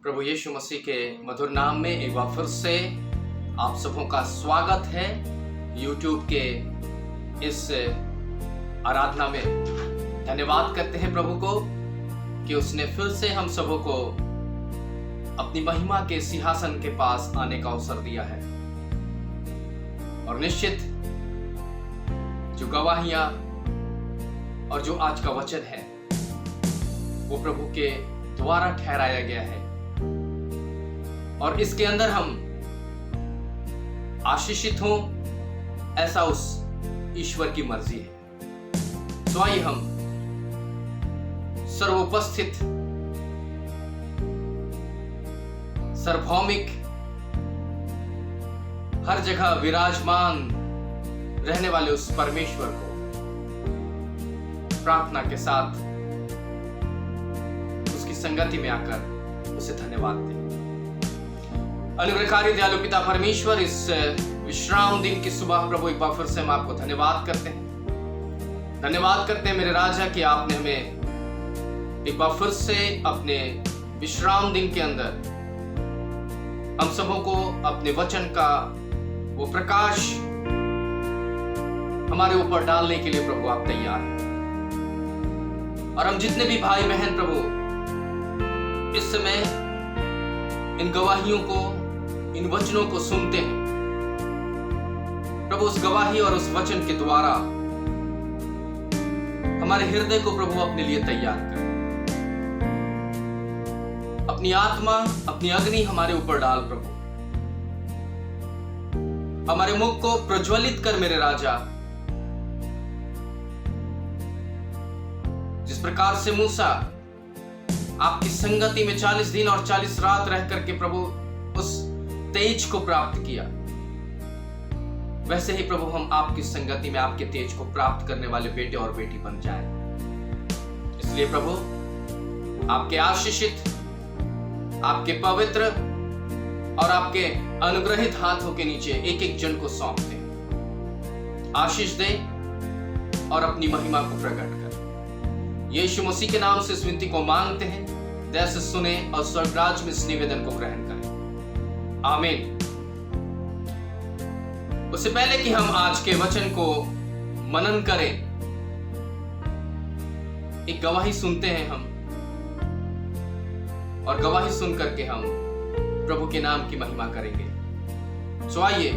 प्रभु यीशु मसीह के मधुर नाम में एक बार फिर से आप सबों का स्वागत है YouTube के इस आराधना में। धन्यवाद करते हैं प्रभु को कि उसने फिर से हम सबों को अपनी महिमा के सिंहासन के पास आने का अवसर दिया है। और निश्चित जो गवाहियां और जो आज का वचन है वो प्रभु के द्वारा ठहराया गया है और इसके अंदर हम आशीषित हों, ऐसा उस ईश्वर की मर्जी है। तो आइए हम सर्वोपस्थित, सार्वभौमिक, हर जगह विराजमान रहने वाले उस परमेश्वर को प्रार्थना के साथ उसकी संगति में आकर उसे धन्यवाद दें। अनुग्रहकारी दयालु पिता परमेश्वर, इस विश्राम दिन की सुबह प्रभु एक बार फिर से हम आपको धन्यवाद करते हैं। धन्यवाद करते हैं मेरे राजा कि आपने हमें एक बार फिर से अपने विश्राम दिन के अंदर हम सबों को अपने वचन का वो प्रकाश हमारे ऊपर डालने के लिए प्रभु आप तैयार हैं। और हम जितने भी भाई बहन प्रभु इस समय इन गवाहियों को, इन वचनों को सुनते हैं प्रभु, उस गवाही और उस वचन के द्वारा हमारे हृदय को प्रभु अपने लिए तैयार कर, अपनी आत्मा, अपनी अग्नि हमारे ऊपर डाल प्रभु। हमारे मुख को प्रज्वलित कर मेरे राजा। जिस प्रकार से मूसा आपकी संगति में 40 दिन और 40 रात रह करके प्रभु उस तेज को प्राप्त किया, वैसे ही प्रभु हम आपकी संगति में आपके तेज को प्राप्त करने वाले बेटे और बेटी बन जाएं। इसलिए प्रभु आपके आशीषित, आपके पवित्र और आपके अनुग्रहित हाथों के नीचे एक एक जन को सौंप दें, आशीष दें और अपनी महिमा को प्रकट करें। यीशु मसीह के नाम से इस विनती को मांगते हैं, दया से सुने और स्वर्गराज में इस निवेदन को ग्रहण करें। आमीन। उससे पहले कि हम आज के वचन को मनन करें, एक गवाही सुनते हैं हम, और गवाही सुन करके हम प्रभु के नाम की महिमा करेंगे। सो आइए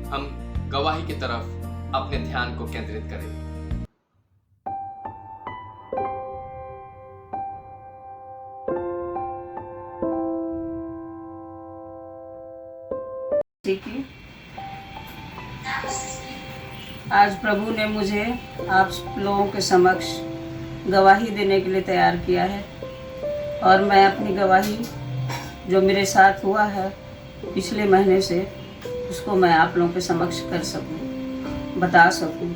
हम गवाही की तरफ अपने ध्यान को केंद्रित करें। आज प्रभु ने मुझे आप लोगों के समक्ष गवाही देने के लिए तैयार किया है और मैं अपनी गवाही जो मेरे साथ हुआ है पिछले महीने से, उसको मैं आप लोगों के समक्ष कर सकूं, बता सकूं।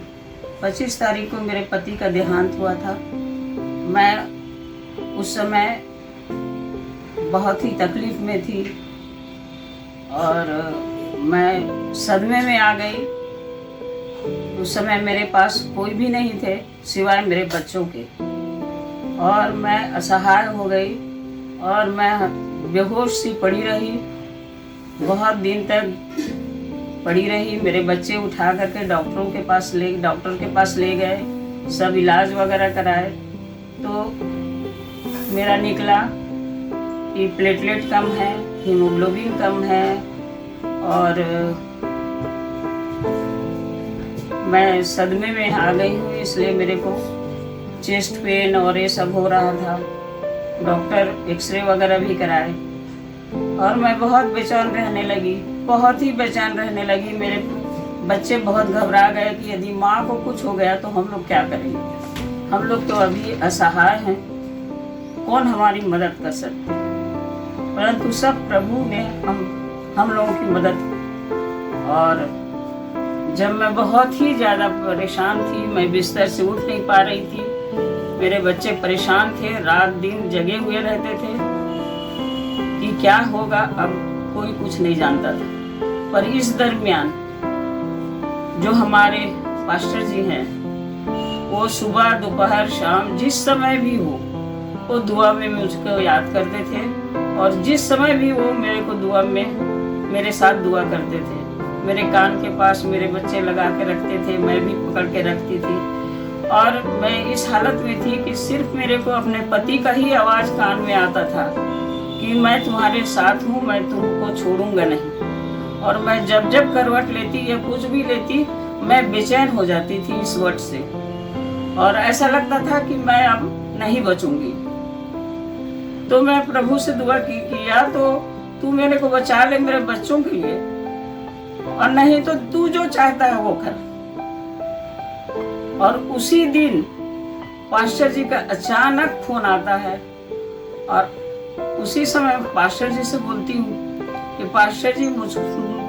25 तारीख को मेरे पति का देहांत हुआ था। मैं उस समय बहुत ही तकलीफ में थी और मैं सदमे में आ गई। उस समय मेरे पास कोई भी नहीं थे सिवाय मेरे बच्चों के, और मैं असहाय हो गई और मैं बेहोश सी पड़ी रही। बहुत दिन तक पड़ी रही। मेरे बच्चे उठा करके डॉक्टर के पास ले गए, सब इलाज वगैरह कराए तो मेरा निकला कि प्लेटलेट कम है, हीमोग्लोबिन कम है और मैं सदमे में आ गई हूँ। इसलिए मेरे को चेस्ट पेन और ये सब हो रहा था। डॉक्टर एक्सरे वगैरह भी कराए और मैं बहुत बेचैन रहने लगी, बहुत ही बेचैन रहने लगी। मेरे बच्चे बहुत घबरा गए कि यदि माँ को कुछ हो गया तो हम लोग क्या करेंगे। हम लोग तो अभी असहाय हैं, कौन हमारी मदद कर सकते हैं। परंतु सब प्रभु ने हम लोगों की मदद की। और जब मैं बहुत ही ज़्यादा परेशान थी, मैं बिस्तर से उठ नहीं पा रही थी, मेरे बच्चे परेशान थे, रात दिन जगे हुए रहते थे कि क्या होगा, अब कोई कुछ नहीं जानता था। पर इस दरमियान जो हमारे पास्टर जी हैं, वो सुबह दोपहर शाम जिस समय भी हो वो दुआ में मुझको याद करते थे और जिस समय भी वो मेरे को दुआ में मेरे साथ दुआ करते थे, मेरे कान के पास मेरे बच्चे लगा के रखते थे, मैं भी पकड़ के रखती थी। और मैं इस हालत में थी कि सिर्फ मेरे को अपने पति का ही आवाज़ कान में आता था कि मैं तुम्हारे साथ हूँ, मैं तुमको छोड़ूंगा नहीं। और मैं जब जब करवट लेती या कुछ भी लेती, मैं बेचैन हो जाती थी इस वर्ड से, और ऐसा लगता था कि मैं अब नहीं बचूंगी। तो मैं प्रभु से दुआ की या तो तू मेरे को बचा ले मेरे बच्चों के लिए, और नहीं तो तू जो चाहता है वो कर। और उसी दिन पास्टर जी का अचानक फोन आता है, और उसी समय पास्टर जी से बोलती हूँ कि पास्टर जी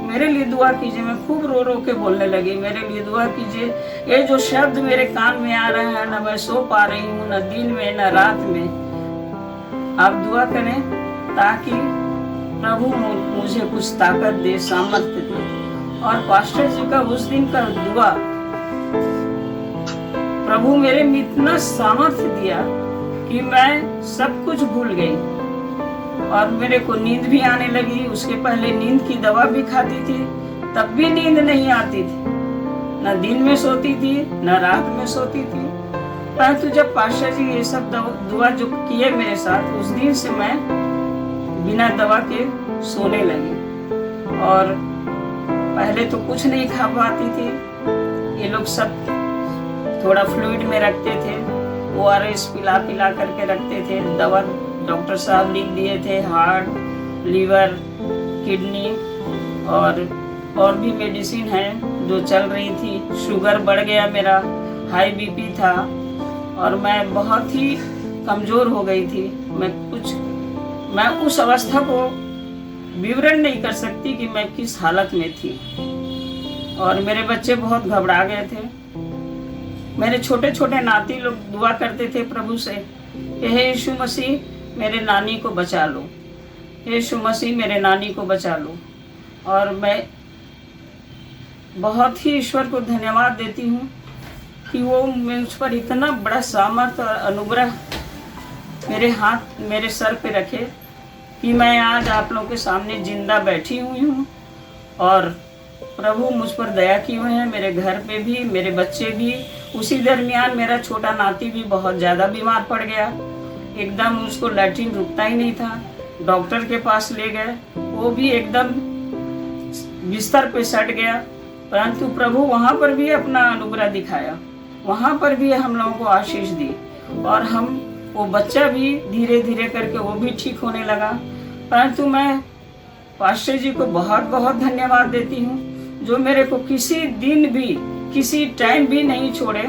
मेरे लिए दुआ कीजिए। मैं खूब रो रो के बोलने लगी, मेरे लिए दुआ कीजिए। ये जो शब्द मेरे कान में आ रहे हैं, ना मैं सो पा रही हूँ, ना दिन में ना रात में, आप दुआ करें ताकि प्रभु मुझे कुछ ताकत दे, सामर्थ्य दे। और पास्टर जी का उस दिन का दुआ, प्रभु मेरे में इतना सामर्थ्य दिया कि मैं सब कुछ भूल गई, और मेरे को नींद भी आने लगी। उसके पहले नींद की दवा भी खाती थी, तब भी नींद नहीं आती थी, न दिन में सोती थी न रात में सोती थी। परंतु जब पास्टर जी ये सब दुआ जो किए मेरे साथ, उस दिन से मैं बिना दवा के सोने लगी। और पहले तो कुछ नहीं खा पाती थी, ये लोग सब थोड़ा फ्लूइड में रखते थे, ORS पिला पिला करके रखते थे। दवा डॉक्टर साहब लिख दिए थे, हार्ट, लीवर, किडनी और भी मेडिसिन है जो चल रही थी। शुगर बढ़ गया मेरा, हाई BP था, और मैं बहुत ही कमज़ोर हो गई थी। मैं उस अवस्था को विवरण नहीं कर सकती कि मैं किस हालत में थी। और मेरे बच्चे बहुत घबरा गए थे। मेरे छोटे छोटे नाती लोग दुआ करते थे प्रभु से, हे यीशु मसीह मेरे नानी को बचा लो, हे यीशु मसीह मेरे नानी को बचा लो। और मैं बहुत ही ईश्वर को धन्यवाद देती हूँ कि वो मुझ पर इतना बड़ा सामर्थ्य और अनुग्रह मेरे सर पे रखे कि मैं आज आप लोगों के सामने जिंदा बैठी हुई हूँ। और प्रभु मुझ पर दया किए हुए हैं, मेरे घर पे भी, मेरे बच्चे भी। उसी दरमियान मेरा छोटा नाती भी बहुत ज़्यादा बीमार पड़ गया, एकदम उसको लैट्रिन रुकता ही नहीं था। डॉक्टर के पास ले गए, वो भी एकदम बिस्तर पे सट गया। परंतु प्रभु वहाँ पर भी अपना अनुग्रह दिखाया, वहाँ पर भी हम लोगों को आशीष दी, और वो बच्चा भी धीरे धीरे करके वो भी ठीक होने लगा। परंतु मैं पास्टर जी को बहुत बहुत धन्यवाद देती हूँ, जो मेरे को किसी दिन भी, किसी टाइम भी नहीं छोड़े,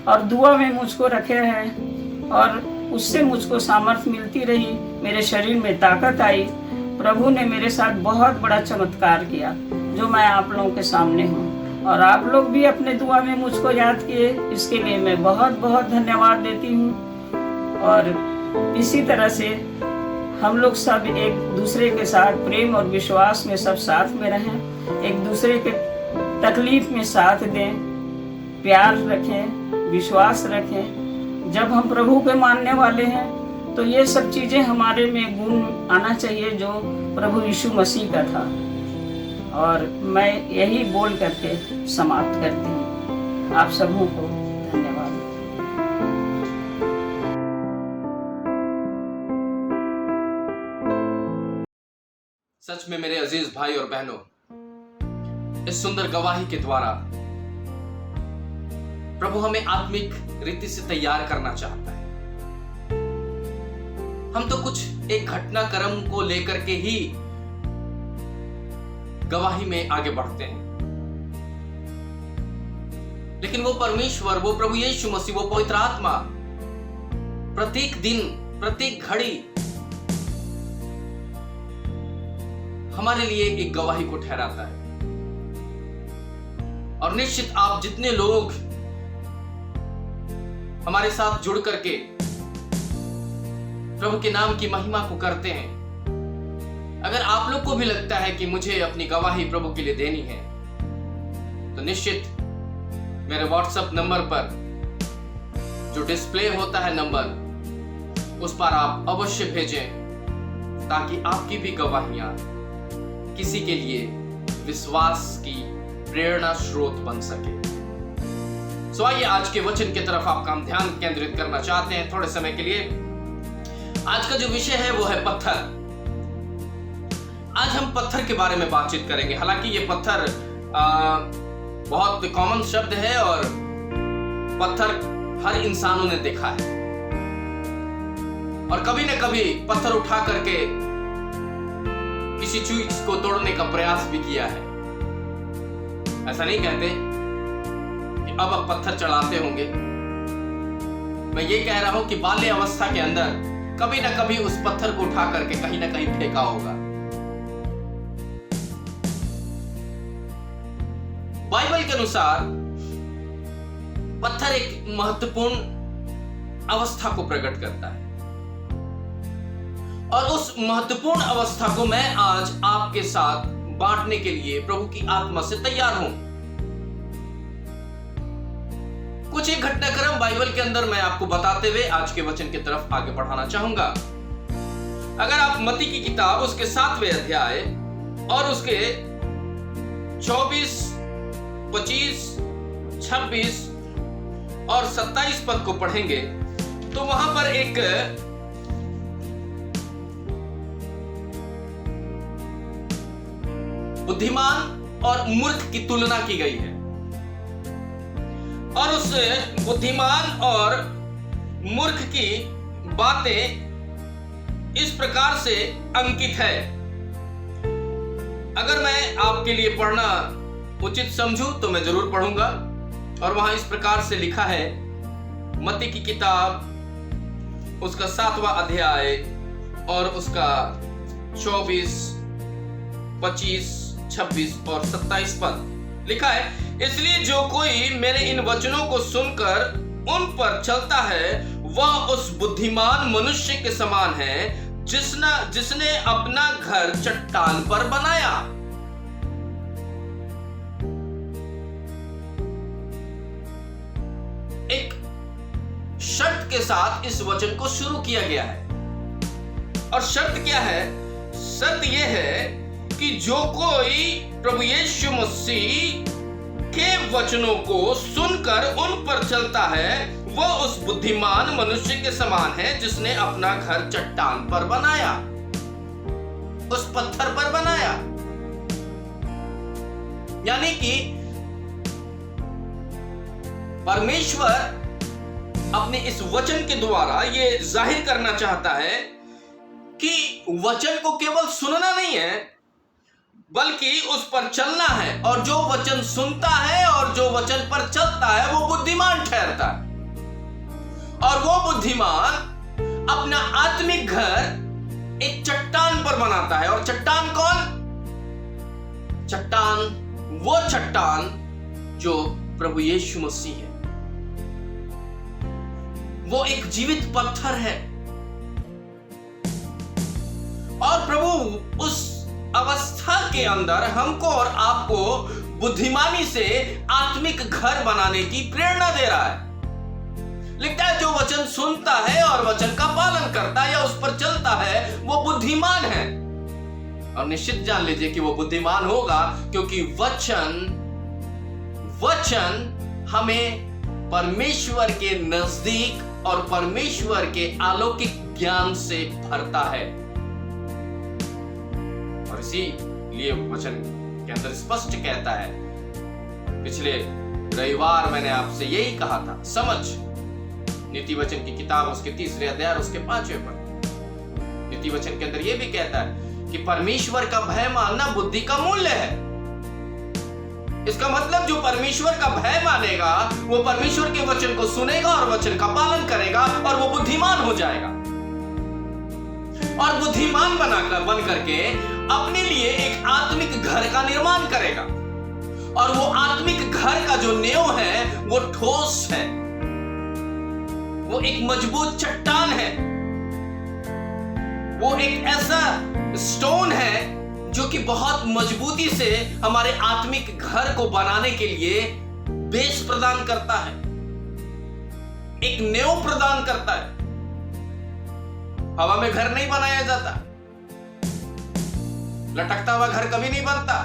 और दुआ में मुझको रखे हैं, और उससे मुझको सामर्थ्य मिलती रही, मेरे शरीर में ताकत आई। प्रभु ने मेरे साथ बहुत बड़ा चमत्कार किया, जो मैं आप लोगों के सामने हूँ। और आप लोग भी अपने दुआ में मुझको याद किए, इसके लिए मैं बहुत बहुत धन्यवाद देती हूँ। और इसी तरह से हम लोग सब एक दूसरे के साथ प्रेम और विश्वास में सब साथ में रहें, एक दूसरे के तकलीफ में साथ दें, प्यार रखें, विश्वास रखें। जब हम प्रभु के मानने वाले हैं तो ये सब चीज़ें हमारे में गुण आना चाहिए जो प्रभु यीशु मसीह का था। और मैं यही बोल करके समाप्त करती हूँ। आप सबों को धन्यवाद। सच में मेरे अजीज भाई और बहनों, इस सुंदर गवाही के द्वारा प्रभु हमें आत्मिक रीति से तैयार करना चाहता है। हम तो कुछ एक घटनाक्रम को लेकर के ही गवाही में आगे बढ़ते हैं, लेकिन वो परमेश्वर, वो प्रभु यीशु मसीह, वो पवित्र आत्मा प्रत्येक दिन, प्रत्येक घड़ी हमारे लिए एक गवाही को ठहराता है। और निश्चित आप जितने लोग हमारे साथ जुड़ करके प्रभु के नाम की महिमा को करते हैं, अगर आप लोग को भी लगता है कि मुझे अपनी गवाही प्रभु के लिए देनी है, तो निश्चित मेरे व्हाट्सएप नंबर पर जो डिस्प्ले होता है नंबर, उस पर आप अवश्य भेजें, ताकि आपकी भी गवाहियां किसी के लिए विश्वास की प्रेरणा स्रोत बन सके। सो आइए आज के वचन की तरफ आपका हम ध्यान केंद्रित करना चाहते हैं थोड़े समय के लिए। आज का जो विषय है वो है पत्थर। आज हम पत्थर के बारे में बातचीत करेंगे। हालांकि ये पत्थर बहुत कॉमन शब्द है और पत्थर हर इंसानों ने देखा है और कभी न कभी पत्थर उठा करके किसी चीज को तोड़ने का प्रयास भी किया है। ऐसा नहीं कहते कि अब आप पत्थर चढ़ाते होंगे। मैं ये कह रहा हूं कि बाल्य अवस्था के अंदर कभी न कभी उस पत्थर को उठा करके कहीं ना कहीं फेंका होगा। बाइबल के अनुसार पत्थर एक महत्वपूर्ण अवस्था को प्रकट करता है और उस महत्वपूर्ण अवस्था को मैं आज आपके साथ बांटने के लिए प्रभु की आत्मा से तैयार हूं। कुछ एक घटनाक्रम बाइबल के अंदर मैं आपको बताते हुए आज के वचन की तरफ आगे बढ़ाना चाहूंगा। अगर आप मत्ती की किताब उसके 7वें अध्याय और उसके 24, 25, 26 और 27 पद को पढ़ेंगे तो वहां पर एक बुद्धिमान और मूर्ख की तुलना की गई है और उस बुद्धिमान और मूर्ख की बातें इस प्रकार से अंकित है। अगर मैं आपके लिए पढ़ना उचित समझूं तो मैं जरूर पढ़ूंगा और वहां इस प्रकार से लिखा है। मत्ती की किताब उसका 7वां अध्याय और उसका 24, 25, 26 और 27 पद लिखा है। इसलिए जो कोई मेरे इन वचनों को सुनकर उन पर चलता है वह उस बुद्धिमान मनुष्य के समान है जिसने अपना घर चट्टान पर बनाया। एक शर्त के साथ इस वचन को शुरू किया गया है और शर्त क्या है? शर्त यह है कि जो कोई प्रभु यीशु मसीह के वचनों को सुनकर उन पर चलता है वह उस बुद्धिमान मनुष्य के समान है जिसने अपना घर चट्टान पर बनाया, उस पत्थर पर बनाया। यानी कि परमेश्वर अपने इस वचन के द्वारा यह जाहिर करना चाहता है कि वचन को केवल सुनना नहीं है बल्कि उस पर चलना है और जो वचन सुनता है और जो वचन पर चलता है वो बुद्धिमान ठहरता है और वो बुद्धिमान अपना आत्मिक घर एक चट्टान पर बनाता है। और चट्टान कौन? चट्टान वो चट्टान जो प्रभु यीशु मसीह है। वो एक जीवित पत्थर है और प्रभु उस अवस्था के अंदर हमको और आपको बुद्धिमानी से आत्मिक घर बनाने की प्रेरणा दे रहा है। लिखता है जो वचन सुनता है और वचन का पालन करता है या उस पर चलता है वो बुद्धिमान है। और निश्चित जान लीजिए कि वो बुद्धिमान होगा क्योंकि वचन हमें परमेश्वर के नजदीक और परमेश्वर के अलौकिक ज्ञान से भरता है। और इसीलिए वचन के अंदर स्पष्ट कहता है, पिछले रविवार मैंने आपसे यही कहा था, समझ नीति वचन की किताब उसके 3रे अध्याय उसके 5वें पद। नीति वचन के अंदर यह भी कहता है कि परमेश्वर का भय मानना बुद्धि का मूल्य है। इसका मतलब जो परमेश्वर का भय मानेगा वो परमेश्वर के वचन को सुनेगा और वचन का पालन करेगा और वो बुद्धिमान हो जाएगा और बुद्धिमान बन करके अपने लिए एक आत्मिक घर का निर्माण करेगा। और वो आत्मिक घर का जो नींव है वो ठोस है, वो एक मजबूत चट्टान है, वो एक ऐसा स्टोन है जो कि बहुत मजबूती से हमारे आत्मिक घर को बनाने के लिए बेस प्रदान करता है, एक नींव प्रदान करता है। हवा में घर नहीं बनाया जाता, लटकता हुआ घर कभी नहीं बनता।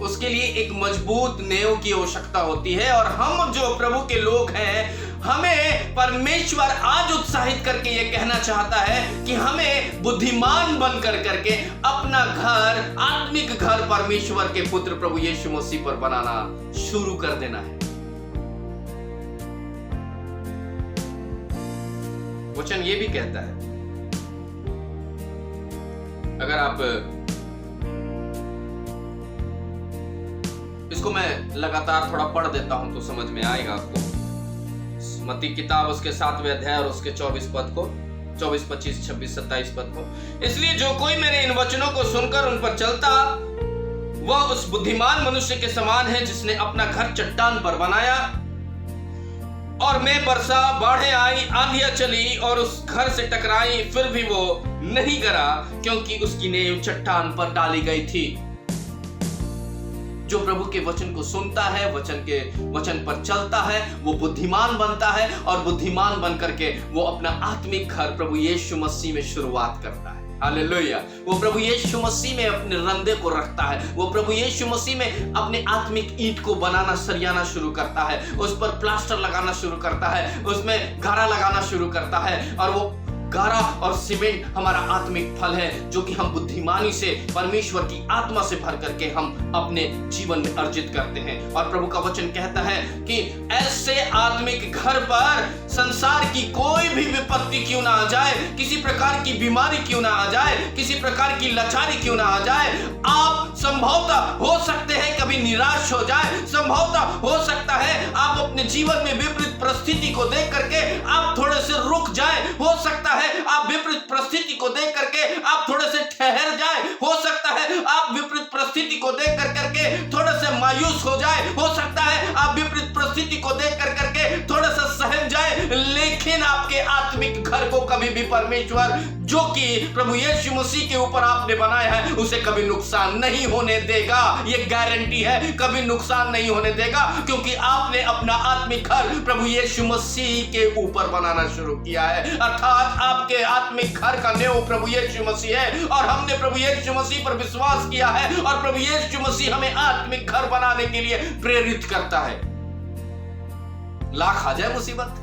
उसके लिए एक मजबूत नींव की आवश्यकता होती है। और हम जो प्रभु के लोग हैं, हमें परमेश्वर आज उत्साहित करके ये कहना चाहता है कि हमें बुद्धिमान बनकर करके अपना घर, आत्मिक घर परमेश्वर के पुत्र प्रभु यीशु मसीह पर बनाना शुरू कर देना है। वचन ये भी कहता है, अगर आप इसको मैं लगातार थोड़ा पढ़ देता हूं तो समझ में आएगा आपको। मत्ती किताब उसके 7वें अध्याय और उसके 24 पद को, 24, 25, 26, 27 पद को, इसलिए जो कोई मेरे इन वचनों को सुनकर उन पर चलता वह उस बुद्धिमान मनुष्य के समान है जिसने अपना घर चट्टान पर बनाया। और मैं वर्षा, बाढ़ें आई, आंधियां चली और उस घर से टकराई, फिर भी वो नहीं गिरा क्योंकि उसकी नींव चट्टान पर डाली गई थी। जो प्रभु के वचन को सुनता है, वचन पर चलता है, वो बुद्धिमान बनता है। और बुद्धिमान बन करके वो अपना आत्मिक घर प्रभु यीशु मसीह में शुरुआत करता है। हालेलुया। वो प्रभु यीशु मसीह में अपने रंदे को रखता है। वो प्रभु यीशु मसीह में अपने आत्मिक ईंट को बनाना, सरियाना शुरू करता है। उस पर प्लास्टर लगाना शुरू करता है, उसमें गारा लगाना शुरू करता है। और वो गारा और सीमेंट हमारा आत्मिक फल है, जो कि हम बुद्धिमानी से परमेश्वर की आत्मा से भर करके हम अपने जीवन में अर्जित करते हैं। और प्रभु का वचन कहता है कि ऐसे आत्मिक घर पर संसार की कोई भी विपत्ति क्यों ना आ जाए, किसी प्रकार की बीमारी क्यों ना आ जाए, किसी प्रकार की लाचारी क्यों ना आ जाए, आप संभवतः हो सकते हैं कभी निराश हो जाए, संभवतः हो सकता है आप अपने जीवन में विपरीत परिस्थिति को देख करके आप थोड़े से रुक जाए, हो सकता है आप विपरीत परिस्थिति को देख करके आप थोड़े से ठहर जाए, हो सकता है आप विपरीत परिस्थिति को देख करके थोड़े से मायूस हो जाए, हो सकता है आप विपरीत परिस्थिति को देख करके थोड़ा सा सहम जाए, लेकिन आपके आत्मिक घर को कभी भी परमेश्वर, जो कि प्रभु यीशु मसीह के ऊपर आपने बनाया है, उसे कभी नुकसान नहीं होने देगा। ये गारंटी है, कभी नुकसान नहीं होने देगा, क्योंकि आपने अपना आत्मिक घर प्रभु यीशु मसीह के ऊपर बनाना शुरू किया है। अर्थात आपके आत्मिक घर का नींव प्रभु यीशु मसीह है। और हमने प्रभु यीशु मसीह पर विश्वास किया है, और प्रभु यीशु मसीह हमें आत्मिक घर बनाने के लिए प्रेरित करता है। लाख आ जाए मुसीबत,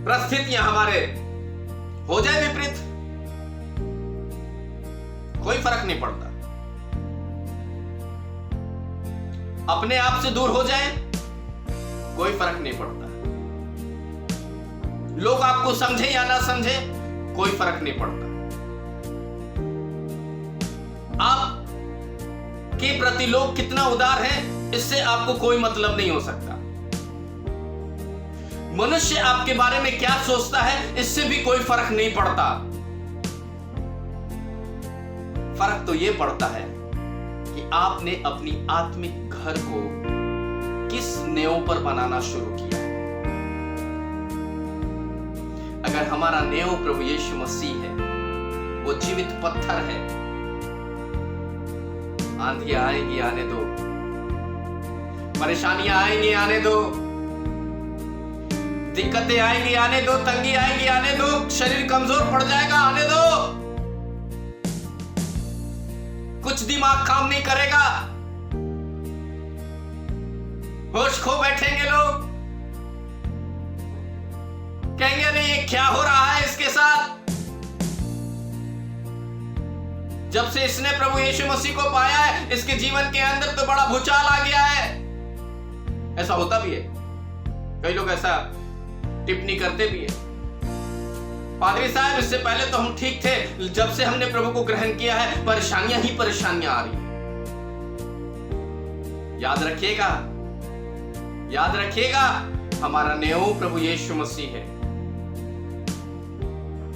परिस्थितियां हमारे हो जाए विपरीत, कोई फर्क नहीं पड़ता। अपने आप से दूर हो जाए, कोई फर्क नहीं पड़ता। लोग आपको समझे या ना समझे, कोई फर्क नहीं पड़ता। आप के प्रति लोग कितना उदार हैं, इससे आपको कोई मतलब नहीं हो सकता। मनुष्य आपके बारे में क्या सोचता है, इससे भी कोई फर्क नहीं पड़ता। फर्क तो यह पड़ता है कि आपने अपनी आत्मिक घर को किस नींव पर बनाना शुरू किया है। अगर हमारा नींव प्रभु यीशु मसीह है, वो जीवित पत्थर है, आंधियां आएंगी आने दो, परेशानियां आएंगी आने दो, दिक्कतें आएंगी आने दो, तंगी आएंगी आने दो, शरीर कमजोर पड़ जाएगा आने दो, कुछ दिमाग काम नहीं करेगा, होश खो बैठेंगे लोग, कहेंगे अरे ये क्या हो रहा है इसके साथ। जब से इसने प्रभु यीशु मसीह को पाया है, इसके जीवन के अंदर तो बड़ा भूचाल आ गया है। ऐसा होता भी है, कई लोग ऐसा टिप्पणी करते भी है, पादरी साहब इससे पहले तो हम ठीक थे, जब से हमने प्रभु को ग्रहण किया है परेशानियां ही परेशानियां आ रही हैं। याद रखिएगा हमारा नींव प्रभु यीशु मसीह है,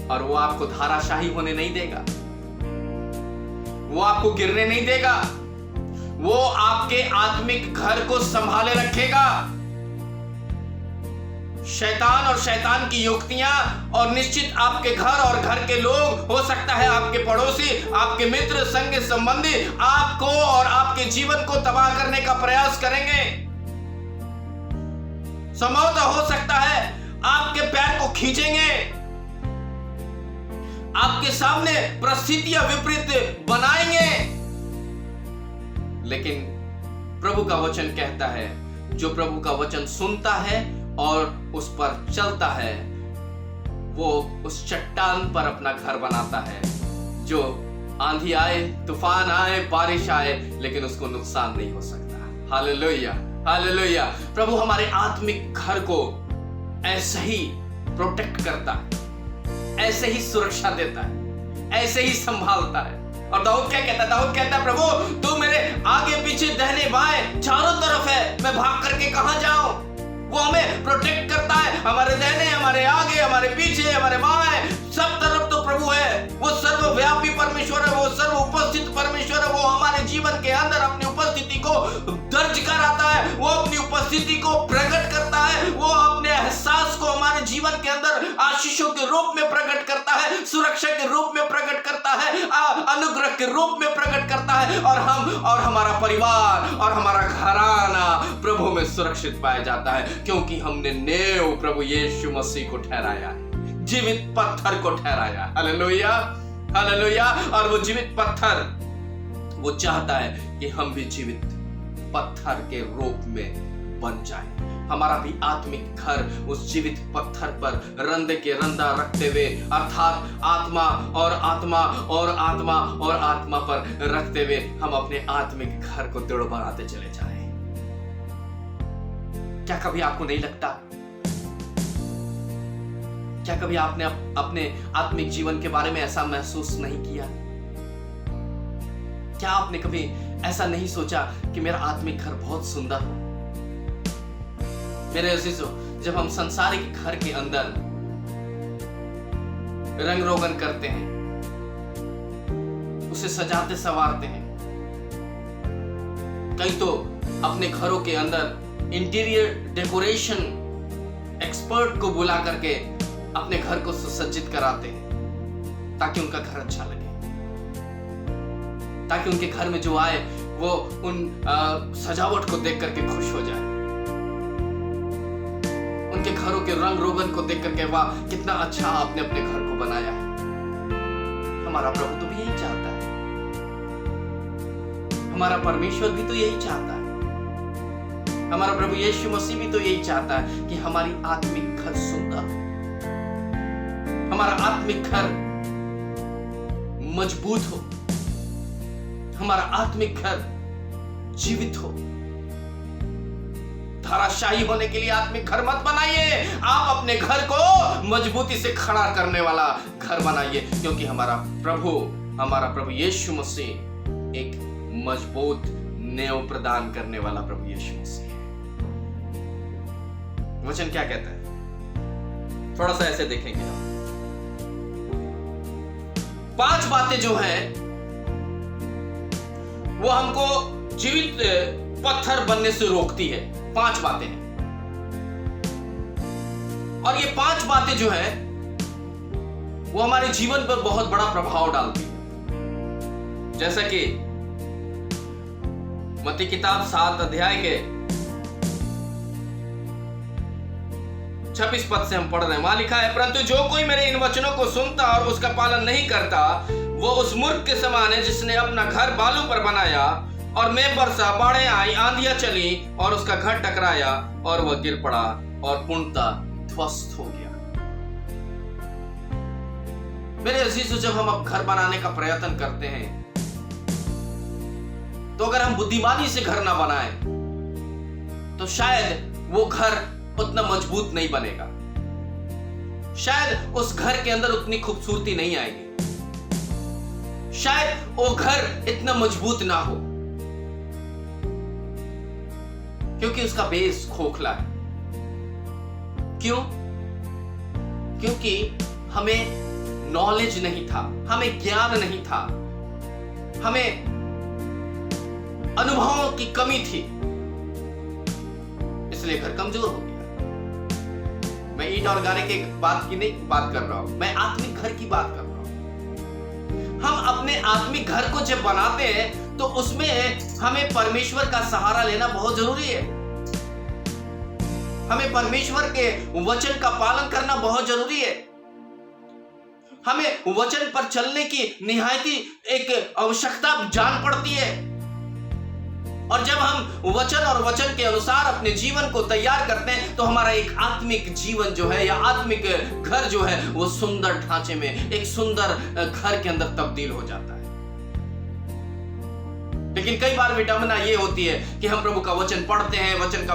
और वो आपको धाराशाही होने नहीं देगा, वो आपको गिरने नहीं देगा, वो आपके आत्मिक घर को संभाले रखेगा। शैतान और शैतान की युक्तियां और निश्चित आपके घर और घर के लोग, हो सकता है आपके पड़ोसी, आपके मित्र, संग संबंधी आपको और आपके जीवन को तबाह करने का प्रयास करेंगे। संभवतः हो सकता है आपके पैर को खींचेंगे, आपके सामने परिस्थितियां विपरीत बनाएंगे, लेकिन प्रभु का वचन कहता है जो प्रभु का वचन सुनता है और उस पर चलता है वो उस चट्टान पर अपना घर बनाता है। जो आंधी आए, तूफान आए, बारिश आए, लेकिन उसको नुकसान नहीं हो सकता। Hallelujah, hallelujah. प्रभु हमारे आत्मिक घर को ऐसे ही प्रोटेक्ट करता है, ऐसे ही सुरक्षा देता है, ऐसे ही संभालता है। और दाऊद क्या कहता है? दाऊद कहता है, प्रभु तू मेरे आगे पीछे दाहिने बाएं चारों तरफ है, मैं भाग करके कहां जाऊं? वो हमें प्रोटेक्ट करता है, हमारे दाहिने, हमारे आगे, हमारे पीछे, हमारे बाएं, सब तरफ तो प्रभु है। वो सर्वव्यापी परमेश्वर है, वो सर्व उपस्थित परमेश्वर है। वो हमारे जीवन के अंदर अपनी उपस्थिति को दर्ज कराता है, वो अपनी उपस्थिति को प्रकट करता है, वो अपने एहसास को हमारे जीवन के अंदर आशीषों के रूप में प्रकट करता है, सुरक्षा के रूप में प्रकट करता है, अनुग्रह के रूप में प्रकट करता है। और हम और हमारा परिवार और हमारा घराना प्रभु में सुरक्षित पाया जाता है, क्योंकि हमने नेव प्रभु यीशु मसीह को ठहराया है, जीवित पत्थर को ठहराया। Hallelujah, hallelujah. और वो जीवित पत्थर, वो चाहता है कि हम भी जीवित पत्थर के रूप में बन जाएं। हमारा भी आत्मिक घर उस जीवित पत्थर पर रंदे के रंदा रखते हुए, अर्थात आत्मा और आत्मा और आत्मा और आत्मा पर रखते हुए हम अपने आत्मिक घर को दृढ़ बनाते चले जाएं। क्या कभी आपको नहीं लगता? क्या कभी आपने अपने आत्मिक जीवन के बारे में ऐसा महसूस नहीं किया? क्या आपने कभी ऐसा नहीं सोचा कि मेरा आत्मिक घर बहुत सुंदर हो? मेरे अजीजों, जब हम संसारिक घर के अंदर रंग रोगन करते हैं, उसे सजाते संवारते हैं, कई तो अपने घरों के अंदर इंटीरियर डेकोरेशन एक्सपर्ट को बुला करके अपने घर को सुसज्जित कराते हैं ताकि उनका घर अच्छा लगे, ताकि उनके घर में जो आए वो उन सजावट को देख करके खुश हो जाए, उनके घरों के रंग रोगन को देख करके वाह कितना अच्छा आपने अपने घर को बनाया है। हमारा प्रभु तो भी यही चाहता है, हमारा परमेश्वर भी तो यही चाहता है, हमारा प्रभु यीशु मसीह भी तो यही चाहता है कि हमारी आत्मिक घर सुंदर हो, हमारा आत्मिक घर मजबूत हो, हमारा आत्मिक घर जीवित हो। धाराशाही होने के लिए आत्मिक घर मत बनाइए, आप अपने घर को मजबूती से खड़ा करने वाला घर बनाइए, क्योंकि हमारा प्रभु यीशु मसीह एक मजबूत नींव प्रदान करने वाला प्रभु यीशु मसीह है। वचन क्या कहता है? थोड़ा सा ऐसे देखेंगे हम। 5 बातें जो हैं वो हमको जीवित पत्थर बनने से रोकती है। 5 बातें हैं, और ये 5 बातें जो हैं वो हमारे जीवन पर बहुत बड़ा प्रभाव डालती है। जैसा कि मत्ती किताब 7 अध्याय के 26 पद से हम पढ़ रहे हैं। वहां लिखा है, परंतु जो कोई मेरे इन वचनों को सुनता और उसका पालन नहीं करता, वो उस मूर्ख के समान है जिसने अपना घर बालू पर बनाया, और मेघ बरसा, बाढ़ें आई, आंधियां चली और उसका घर टकराया और वह गिर पड़ा और पूर्णतः ध्वस्त हो गया। मेरे अजीजों, जब हम अब घर बनाने का प्रयत्न करते हैं तो अगर हम बुद्धिमानी से घर ना बनाएं तो शायद वो घर उतना मजबूत नहीं बनेगा, शायद उस घर के अंदर उतनी खूबसूरती नहीं आएगी, शायद वो घर इतना मजबूत ना हो, क्योंकि उसका बेस खोखला है। क्यों? क्योंकि हमें नॉलेज नहीं था, हमें ज्ञान नहीं था, हमें अनुभवों की कमी थी, इसलिए घर कमजोर हो गया। मैं ईंट और गारे के बात की नहीं बात कर रहा हूं, मैं आत्मिक घर की बात कर रहा हूं। हम अपने आत्मिक घर को जब बनाते हैं तो उसमें हमें परमेश्वर का सहारा लेना बहुत जरूरी है, हमें परमेश्वर के वचन का पालन करना बहुत जरूरी है। हमें वचन पर चलने की निहायती एक आवश्यकता जान पड़ती है। और जब हम वचन और वचन के अनुसार अपने जीवन को तैयार करते हैं तो हमारा एक आत्मिक जीवन जो है या आत्मिक घर जो है वो सुंदर ढांचे में, एक सुंदर घर के अंदर तब्दील हो जाता है। लेकिन कई बार विडंबना ये होती है कि हम प्रभु का वचन पढ़ते हैं, वचन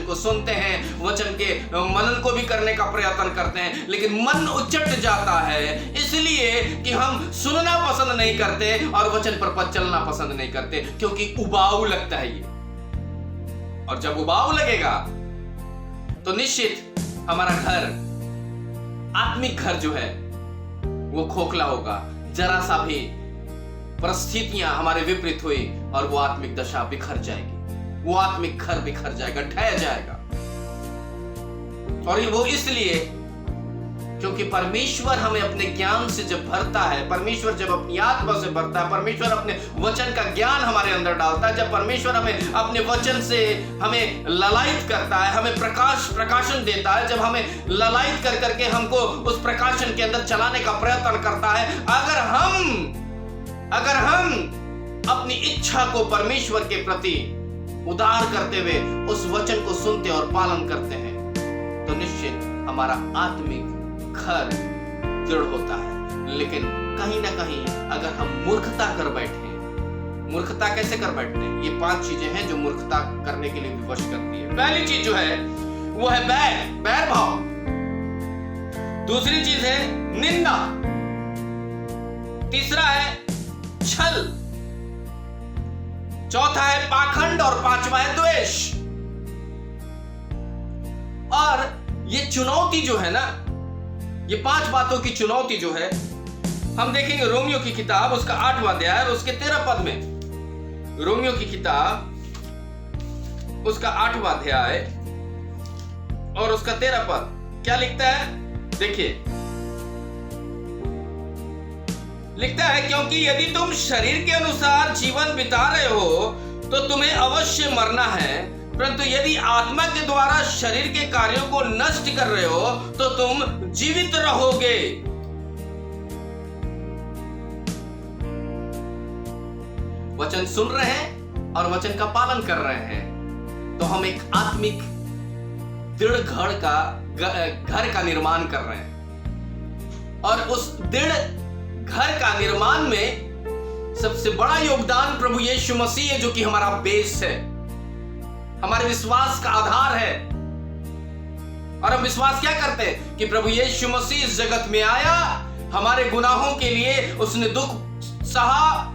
को सुनते हैं, वचन के मनन को भी करने का प्रयत्न करते हैं, लेकिन मन उचट जाता है इसलिए कि हम सुनना पसंद नहीं करते और वचन पर चलना पसंद नहीं करते, क्योंकि उबाऊ लगता है ये। और जब उबाऊ लगेगा तो निश्चित हमारा घर, आत्मिक घर जो है वो खोखला होगा। जरा सा भी परिस्थितियां हमारे विपरीत हुई और वो आत्मिक दशा बिखर जाएगी, वो आत्मिक घर बिखर जाएगा, ढह जाएगा। और वो इसलिए क्योंकि परमेश्वर हमें अपने ज्ञान से जब भरता है, परमेश्वर जब अपनी आत्मा से भरता है, परमेश्वर अपने वचन का ज्ञान हमारे अंदर डालता है, जब परमेश्वर हमें अपने वचन से हमें ललायित करता है, हमें प्रकाशन देता है, जब हमें ललायित कर करके हमको उस प्रकाशन के अंदर चलाने का प्रयत्न करता है, अगर हम अपनी इच्छा को परमेश्वर के प्रति उदार करते हुए उस वचन को सुनते और पालन करते हैं तो निश्चित हमारा आत्मिक घर दृढ़ होता है। लेकिन कहीं ना कहीं अगर हम मूर्खता कर बैठे, मूर्खता कैसे कर बैठते हैं, ये 5 चीजें हैं जो मूर्खता करने के लिए विवश करती है। पहली चीज जो है वो है बैर भाव। दूसरी चीज है निंदा। तीसरा है छल। चौथा है पाखंड और 5वां है द्वेष। और ये चुनौती जो है ना, ये 5 बातों की चुनौती जो है हम देखेंगे रोमियो की किताब उसका 8वां अध्याय और उसके 13 पद में। रोमियो की किताब उसका 8वां अध्याय और उसका 13 पद क्या लिखता है, देखिए लिखता है, क्योंकि यदि तुम शरीर के अनुसार जीवन बिता रहे हो तो तुम्हें अवश्य मरना है, परंतु यदि आत्मा के द्वारा शरीर के कार्यों को नष्ट कर रहे हो तो तुम जीवित रहोगे। वचन सुन रहे हैं और वचन का पालन कर रहे हैं तो हम एक आत्मिक दृढ़ घर का निर्माण कर रहे हैं। और उस दृढ़ घर का निर्माण में सबसे बड़ा योगदान प्रभु यीशु मसीह है, जो कि हमारा बेस है, हमारे विश्वास का आधार है। और हम विश्वास क्या करते हैं कि प्रभु यीशु मसीह इस जगत में आया, हमारे गुनाहों के लिए उसने दुख सहा,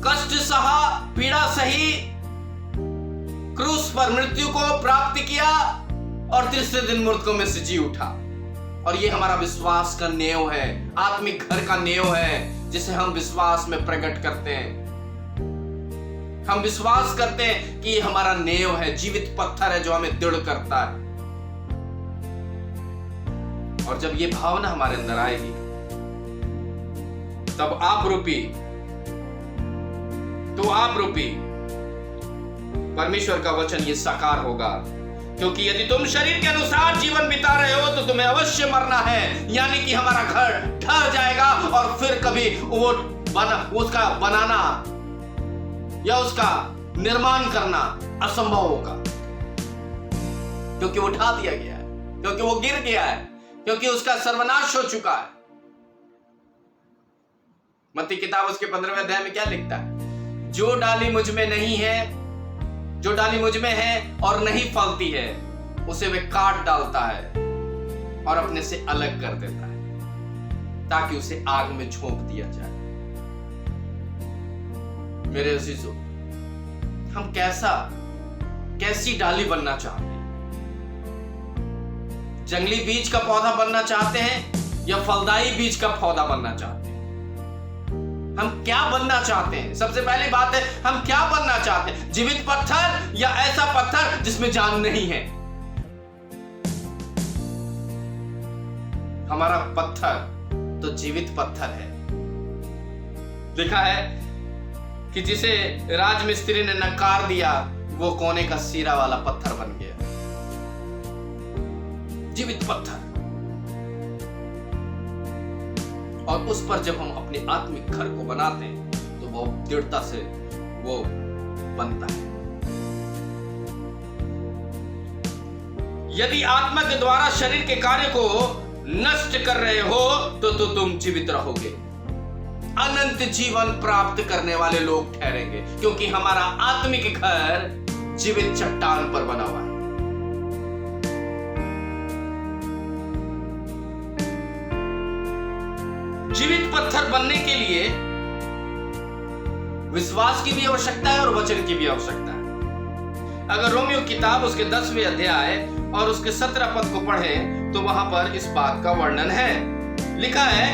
कष्ट सहा, पीड़ा सही, क्रूस पर मृत्यु को प्राप्त किया और तीसरे दिन मृतकों में से जी उठा। और ये हमारा विश्वास का नेव है, आत्मिक घर का नेव है, जिसे हम विश्वास में प्रकट करते हैं। हम विश्वास करते हैं कि ये हमारा नेव है, जीवित पत्थर है जो हमें दृढ़ करता है। और जब ये भावना हमारे अंदर आएगी तब आप रूपी परमेश्वर का वचन ये साकार होगा। क्योंकि यदि तुम शरीर के अनुसार जीवन बिता रहे हो तो तुम्हें अवश्य मरना है, यानी कि हमारा घर ढह जाएगा और फिर कभी उसका बनाना या उसका निर्माण करना असंभव होगा, क्योंकि वो ढा दिया गया है, क्योंकि वो गिर गया है, क्योंकि उसका सर्वनाश हो चुका है। मत्ती किताब उसके 15वें अध्याय में क्या लिखता है, जो डाली मुझ में नहीं है, जो डाली मुझ में है और नहीं फलती है उसे वे काट डालता है और अपने से अलग कर देता है ताकि उसे आग में झोंक दिया जाए। मेरे अजीजों, हम कैसी डाली बनना चाहते हैं? जंगली बीज का पौधा बनना चाहते हैं या फलदायी बीज का पौधा बनना चाहते हैं? हम क्या बनना चाहते हैं? सबसे पहली बात है, हम क्या बनना चाहते हैं? जीवित पत्थर या ऐसा पत्थर जिसमें जान नहीं है? हमारा पत्थर तो जीवित पत्थर है। लिखा है कि जिसे राजमिस्त्री ने नकार दिया वो कोने का सिरा वाला पत्थर बन गया। जीवित पत्थर। और उस पर जब हम अपने आत्मिक घर को बनाते हैं तो वो दृढ़ता से वो बनता है। यदि आत्मा के द्वारा शरीर के कार्य को नष्ट कर रहे हो तो तुम जीवित रहोगे, अनंत जीवन प्राप्त करने वाले लोग ठहरेंगे, क्योंकि हमारा आत्मिक घर जीवित चट्टान पर बना हुआ है। जीवित पत्थर बनने के लिए विश्वास की भी आवश्यकता है और वचन की भी आवश्यकता है। अगर रोमियो किताब उसके 10वें अध्याय और उसके 17 पद को पढ़े तो वहां पर इस बात का वर्णन है। लिखा है,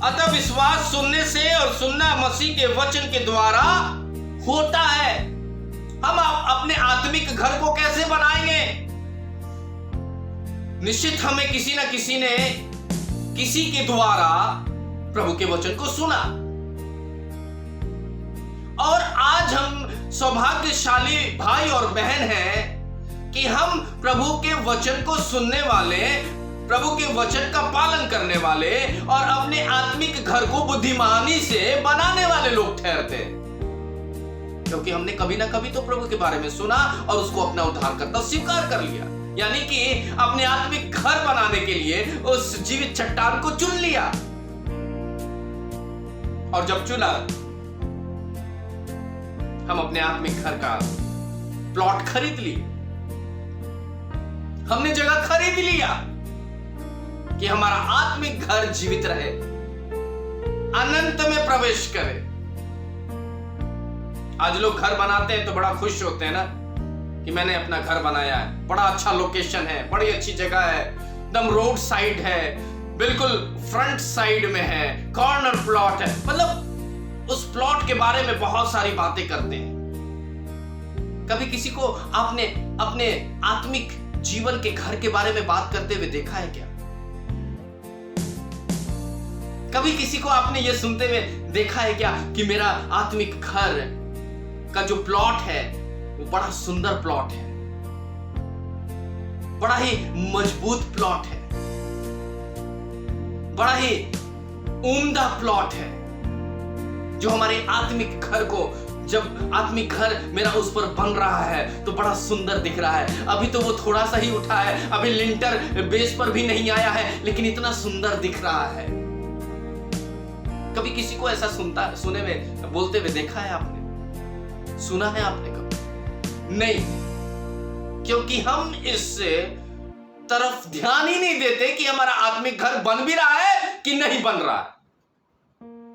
अतः विश्वास सुनने से और सुनना मसीह के वचन के द्वारा होता है। हम अपने आत्मिक घर को कैसे बनाएंगे? निश्चित हमें किसी ना किसी ने किसी के द्वारा प्रभु के वचन को सुना, और आज हम सौभाग्यशाली भाई और बहन हैं कि हम प्रभु के वचन को सुनने वाले, प्रभु के वचन का पालन करने वाले और अपने आत्मिक घर को बुद्धिमानी से बनाने वाले लोग ठहरते हैं, क्योंकि हमने कभी ना कभी तो प्रभु के बारे में सुना और उसको अपना उद्धारकर्ता स्वीकार कर लिया, यानी कि अपने आत्मिक घर बनाने के लिए उस जीवित चट्टान को चुन लिया। और जब चुना, हम अपने आत्मिक घर का प्लॉट खरीद लिए, हमने जगह खरीद लिया कि हमारा आत्मिक घर जीवित रहे, अनंत में प्रवेश करे। आज लोग घर बनाते हैं तो बड़ा खुश होते हैं ना कि मैंने अपना घर बनाया है, बड़ा अच्छा लोकेशन है, बड़ी अच्छी जगह है, एकदम रोड साइड है, बिल्कुल फ्रंट साइड में है, कॉर्नर प्लॉट है, मतलब उस प्लॉट के बारे में बहुत सारी बातें करते हैं। कभी किसी को आपने अपने आत्मिक जीवन के घर के बारे में बात करते हुए देखा है क्या? कभी किसी को आपने ये सुनते हुए देखा है क्या कि मेरा आत्मिक घर का जो प्लॉट है वो बड़ा सुंदर प्लॉट है, बड़ा ही मजबूत प्लॉट है, बड़ा ही उम्दा प्लॉट है, जो हमारे आत्मिक घर को, जब आत्मिक घर मेरा उस पर बन रहा है तो बड़ा सुंदर दिख रहा है। अभी तो वो थोड़ा सा ही उठा है, अभी लिंटर बेस पर भी नहीं आया है, लेकिन इतना सुंदर दिख रहा है। कभी किसी को ऐसा सुने में बोलते हुए देखा है आपने? सुना है आपने कभी? नहीं, क्योंकि हम इस तरफ ध्यान ही नहीं देते कि हमारा आत्मिक घर बन भी रहा है कि नहीं बन रहा है।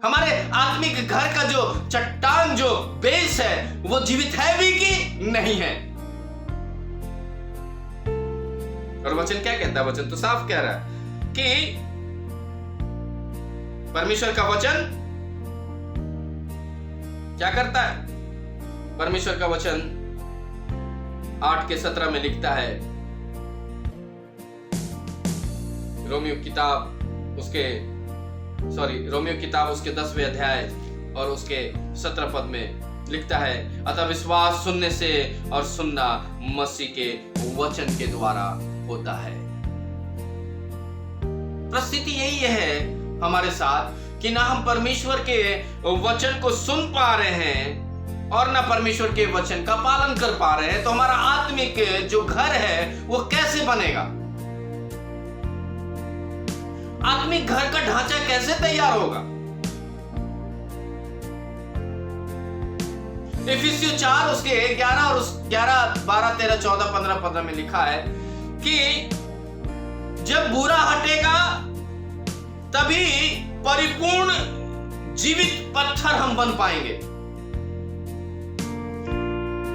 हमारे आत्मिक घर का जो चट्टान, जो बेस है, वो जीवित है भी कि नहीं है। और वचन क्या कहता है? वचन तो साफ कह रहा है कि परमेश्वर का वचन क्या करता है? परमेश्वर का वचन 8:17 में लिखता है, रोमियो किताब उसके 10वें अध्याय और उसके 17 पद में लिखता है, अतः विश्वास सुनने से और सुनना मसीह के वचन के द्वारा होता है। परिस्थिति यही है हमारे साथ कि ना हम परमेश्वर के वचन को सुन पा रहे हैं और ना परमेश्वर के वचन का पालन कर पा रहे हैं, तो हमारा आत्मिक जो घर है वो कैसे बनेगा? आत्मिक घर का ढांचा कैसे तैयार होगा? इफिसियों 4 उसके 11 और 12, 13, 14, 15 पद में लिखा है कि जब बुरा हटेगा तभी परिपूर्ण जीवित पत्थर हम बन पाएंगे।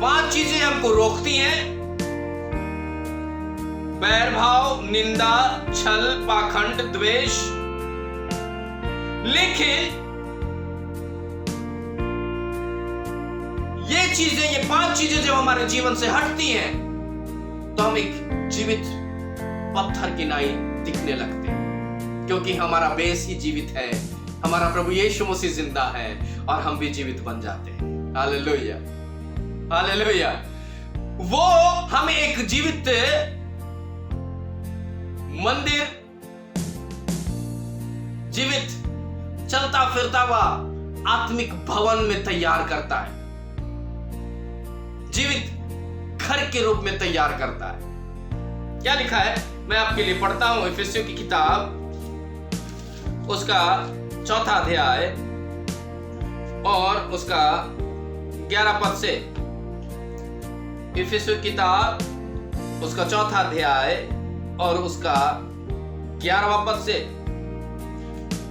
5 चीजें हमको रोकती हैं: बैर भाव, निंदा, छल, पाखंड, द्वेष। लेकिन ये 5 चीजें जब हमारे जीवन से हटती हैं तो हम एक जीवित पत्थर की नाई दिखने लगते हैं, क्योंकि हमारा बेस ही जीवित है, हमारा प्रभु यीशु मसीह जिंदा है और हम भी जीवित बन जाते हैं। Hallelujah, hallelujah. वो हमें एक जीवित मंदिर, जीवित चलता फिरता हुआ आत्मिक भवन में तैयार करता है, जीवित घर के रूप में तैयार करता है। क्या लिखा है मैं आपके लिए पढ़ता हूं, इफिसियों की किताब उसका 4 अध्याय और उसका 11 पद से। इफिसियों की किताब उसका 4 अध्याय और उसका 11वां पद से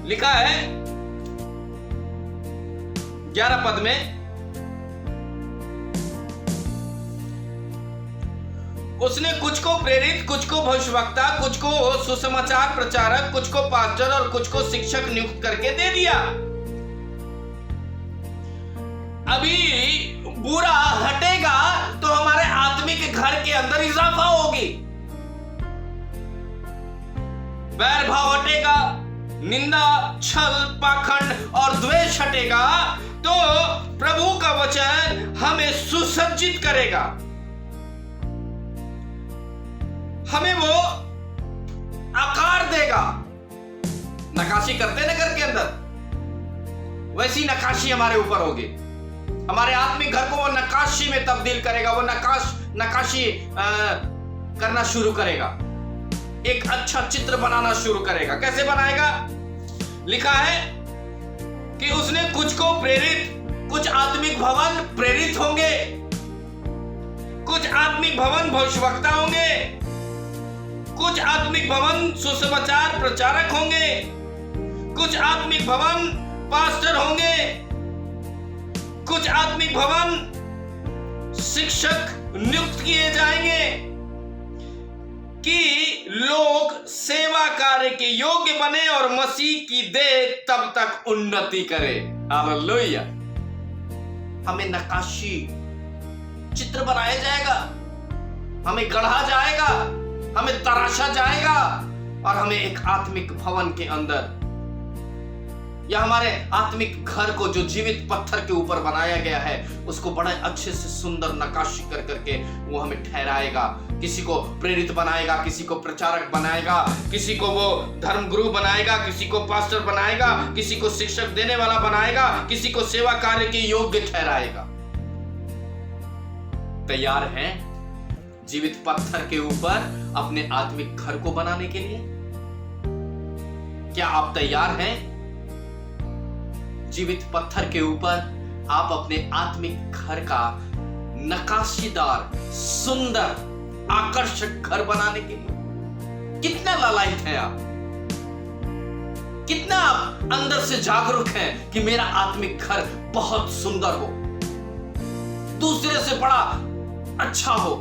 लिखा है। 11 पद में उसने कुछ को प्रेरित, कुछ को भविष्यवक्ता, कुछ को सुसमाचार प्रचारक, कुछ को पास्टर और कुछ को शिक्षक नियुक्त करके दे दिया। अभी बुरा हटेगा तो हमारे आत्मिक घर के अंदर इजाफा होगी, बैर भाव हटेगा, निंदा, छल, पाखंड और द्वेष हटेगा तो प्रभु का वचन हमें सुसज्जित करेगा, हमें वो आकार देगा। नकाशी करते ना घर के अंदर, वैसी नकाशी हमारे ऊपर होगी। हमारे आत्मिक घर को वो नकाशी में तब्दील करेगा, वो नकाशी करना शुरू करेगा, एक अच्छा चित्र बनाना शुरू करेगा। कैसे बनाएगा? लिखा है कि उसने कुछ को प्रेरित, कुछ आत्मिक भवन प्रेरित होंगे, कुछ आत्मिक भवन भविष्यवक्ता होंगे, कुछ आत्मिक भवन सुसमाचार प्रचारक होंगे, कुछ आत्मिक भवन पास्टर होंगे, कुछ आत्मिक भवन शिक्षक नियुक्त किए जाएंगे कि लोग सेवा कार्य के योग्य बने और मसीह की देह तब तक उन्नति करे। हालेलुया। हमें नकाशी चित्र बनाया जाएगा, हमें गढ़ा जाएगा, हमें तराशा जाएगा और हमें एक आत्मिक भवन के अंदर या हमारे आत्मिक घर को जो जीवित पत्थर के ऊपर बनाया गया है उसको बड़े अच्छे से सुंदर नक्काशी कर करके वो हमें ठहराएगा। किसी को प्रेरित बनाएगा, किसी को प्रचारक बनाएगा, किसी को वो धर्मगुरु बनाएगा, किसी को पास्टर बनाएगा, किसी को शिक्षक देने वाला बनाएगा, किसी को सेवा कार्य के योग्य ठहराएगा। तैयार हैं जीवित पत्थर के ऊपर अपने आत्मिक घर को बनाने के लिए? क्या आप तैयार हैं? जीवित पत्थर के ऊपर आप अपने आत्मिक घर का नक्काशीदार, सुंदर, आकर्षक घर बनाने के लिए कितना लालायित हैं आप? कितना आप अंदर से जागरूक हैं कि मेरा आत्मिक घर बहुत सुंदर हो, दूसरे से बड़ा अच्छा हो?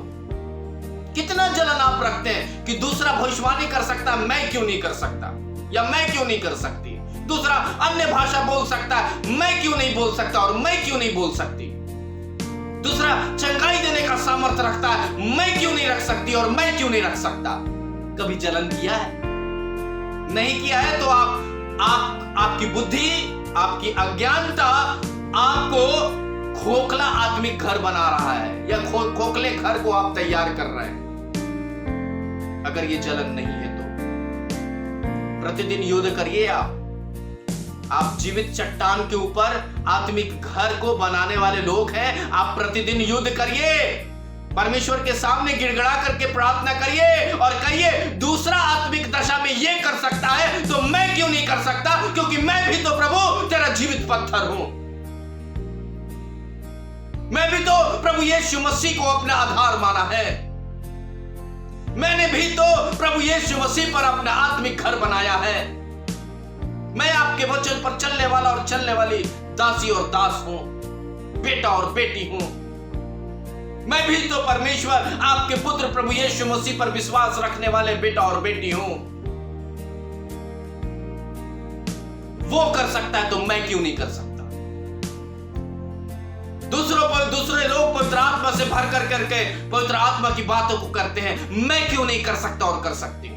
कितना जलन आप रखते हैं कि दूसरा भविष्यवाणी कर सकता, मैं क्यों नहीं कर सकता, या मैं क्यों नहीं कर सकती? दूसरा अन्य भाषा बोल सकता है, मैं क्यों नहीं बोल सकता और मैं क्यों नहीं बोल सकती? दूसरा चंगाई देने का सामर्थ्य रखता है, मैं क्यों नहीं रख सकती और मैं क्यों नहीं रख सकता? कभी जलन किया है? नहीं किया है तो आपकी बुद्धि, आपकी अज्ञानता आपको खोखला आत्मिक घर बना रहा है या खोखले घर को आप तैयार कर रहे हैं। अगर ये जलन नहीं है तो प्रतिदिन युद्ध करिए। आप जीवित चट्टान के ऊपर आत्मिक घर को बनाने वाले लोग हैं। आप प्रतिदिन युद्ध करिए, परमेश्वर के सामने गिड़गिड़ा करके प्रार्थना करिए और कहिए दूसरा आत्मिक दशा में ये कर सकता है तो मैं क्यों नहीं कर सकता, क्योंकि मैं भी तो प्रभु तेरा जीवित पत्थर हूं। मैं भी तो प्रभु यीशु मसीह को अपना आधार माना है। मैंने भी तो प्रभु यीशु मसीह पर अपना आत्मिक घर बनाया है। मैं आपके वचन पर चलने वाला और चलने वाली दासी और दास हूं, बेटा और बेटी हूं। मैं भी तो परमेश्वर आपके पुत्र प्रभु यीशु मसीह पर विश्वास रखने वाले बेटा और बेटी हूं। वो कर सकता है तो मैं क्यों नहीं कर सकता? दूसरे लोग पवित्र आत्मा से भर कर करके पवित्र आत्मा की बातों को करते हैं, मैं क्यों नहीं कर सकता और कर सकती हूं?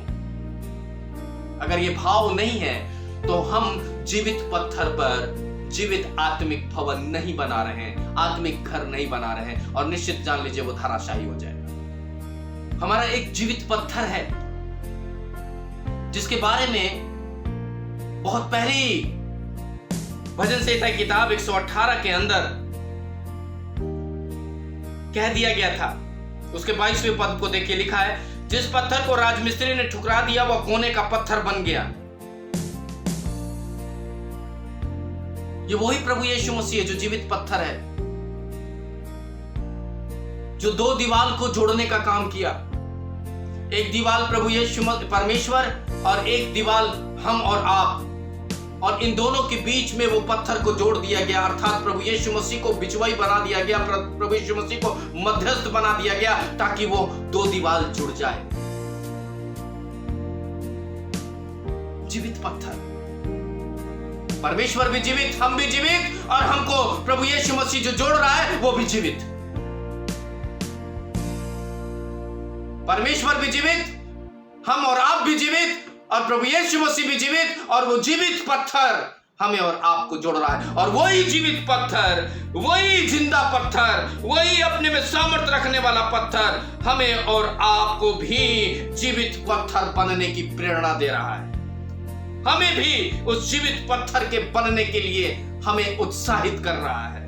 अगर ये भाव नहीं है तो हम जीवित पत्थर पर जीवित आत्मिक भवन नहीं बना रहे हैं, आत्मिक घर नहीं बना रहे हैं, और निश्चित जान लीजिए वो धराशायी हो जाएगा। हमारा एक जीवित पत्थर है जिसके बारे में बहुत पहली भजन संहिता किताब 118 के अंदर कह दिया गया था। उसके 22वें पद को देखिए, लिखा है, जिस पत्थर को राजमिस्त्री ने ठुकरा दिया वह कोने का पत्थर बन गया। ये वही प्रभु यीशु मसीह है जो जीवित पत्थर है, जो दो दीवार को जोड़ने का काम किया। एक दीवार प्रभु यीशु परमेश्वर और एक दीवार हम और आप, और इन दोनों के बीच में वो पत्थर को जोड़ दिया गया, अर्थात प्रभु यीशु मसीह को बिचवाई बना दिया गया, प्रभु यीशु मसीह को मध्यस्थ बना दिया गया, ताकि वो दो दीवार जुड़ जाए। जीवित पत्थर, परमेश्वर भी जीवित, हम भी जीवित, और हमको प्रभु यीशु मसीह जो जोड़ रहा है वो भी जीवित। परमेश्वर भी जीवित, हम और आप भी जीवित, और प्रभु यीशु मसीह भी जीवित, और वो जीवित पत्थर हमें और आपको जोड़ रहा है। और वही जीवित पत्थर, वही जिंदा पत्थर, वही अपने में सामर्थ्य रखने वाला पत्थर हमें और आपको भी जीवित पत्थर बनने की प्रेरणा दे रहा है। हमें भी उस जीवित पत्थर के बनने के लिए हमें उत्साहित कर रहा है।